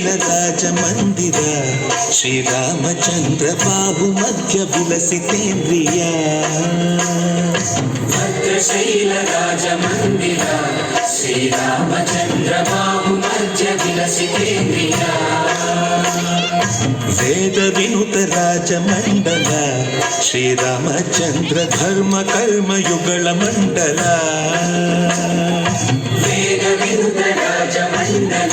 ಭದ್ರಶೈಲ ರಾಜ ಮಂದಿರ ಶ್ರೀರಾಮಚಂದ್ರ ಬಾಹು ಮಧ್ಯ ವಿಲಸಿತೇಂದ್ರಿಯ ಭದ್ರಶೈಲ ರಾಜ ಮಂದಿರ ಶ್ರೀರಾಮಚಂದ್ರ ಬಾಹು ಮಧ್ಯ ವಿಲಸಿತೇಂದ್ರಿಯ ವೇದ ವಿನುತ ರಾಜ ಮಂಡಲ ಶ್ರೀರಾಮಚಂದ್ರ ಧರ್ಮ ಕರ್ಮ ಯುಗಳ ಮಂಡಲ ವೇದ ವಿನುತ ರಾಜ ಮಂಡಲ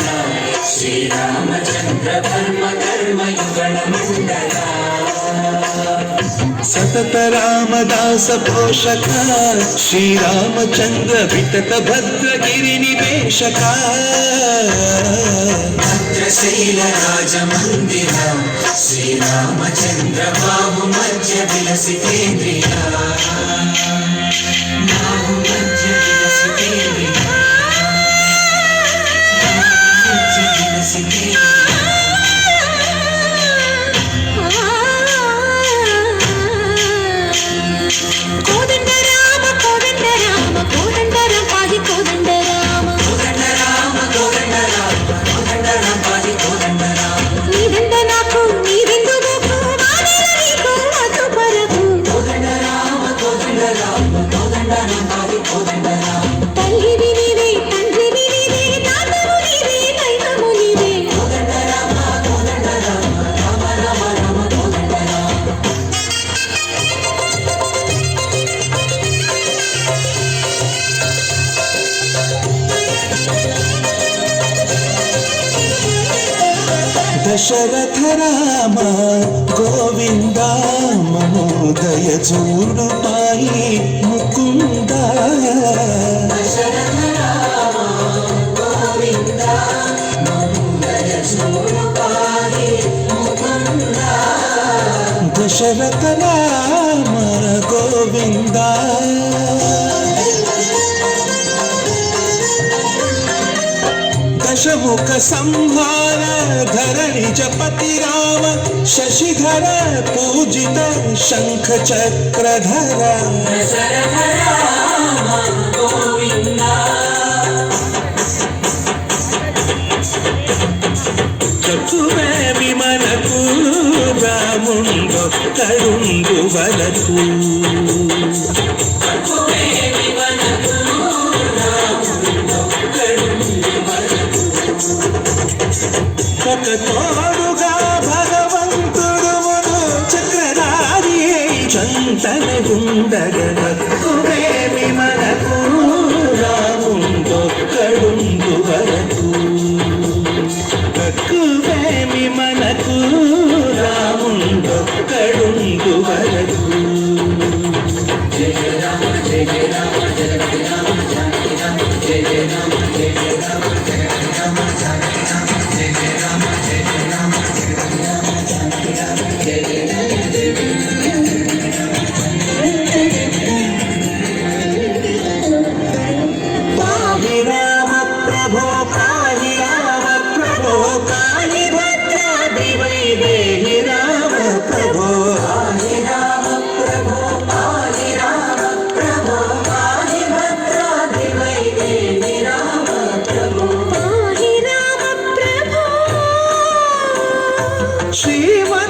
ಶ್ರೀರಾಮಚಂದ್ರ ಧರ್ಮ ಕರ್ಮ ಯುಗಳ ಮಂಡಲ ಸತತ ರಾಮದಾಸ ಪೋಷಕ ಶ್ರೀರಾಮಚಂದ್ರ ವಿತತ ಭದ್ರಗಿರಿ ನಿವೇಶಕ ಭದ್ರಶೈಲ ರಾಜ ಮಂದಿರ ಶ್ರೀರಾಮಚಂದ್ರ ಬಾಹು ಮಧ್ಯ ವಿಲಸಿತೇಂದ್ರಿಯ ಬಾಹು ಮಧ್ಯ ವಿಲಸಿತೇಂದ್ರಿಯ ಮಧ್ಯ ವಿಲಸಿತೇಂದ್ರಿಯ ದಶರಥ ರಾಮ ಗೋವಿಂದ ಮನೋದಯ ಚೂಡುಪಾಯಿ ಮುಕುಂದ ದಶರಥ ರಾಮ ಗೋವಿಂದ ಮನೋದಯ ಚೂಡುಪಾಯಿ ಮುಕುಂದ ದಶರಥ ರಾಮ ಗೋವಿಂದ दशमुख संहार धरणि जपति राम शशिधर पूजित शंख चक्रधर दशरथ राम गोविंद चतुवे विमनकु रामुंडो करुंडु वलकु తోడుగా భగవంతుడు చక్రధారి చంతన గుండగేమి మనకు రాముందొక్కడుందు వరకు తక్కువేమి మనకు రాముందొక్కడుందు వరకు జయ రామ జయ రామ జయ రామ జయ రామ జయ రామ జయ రామ జయ రామ జయ రామ श्रीमा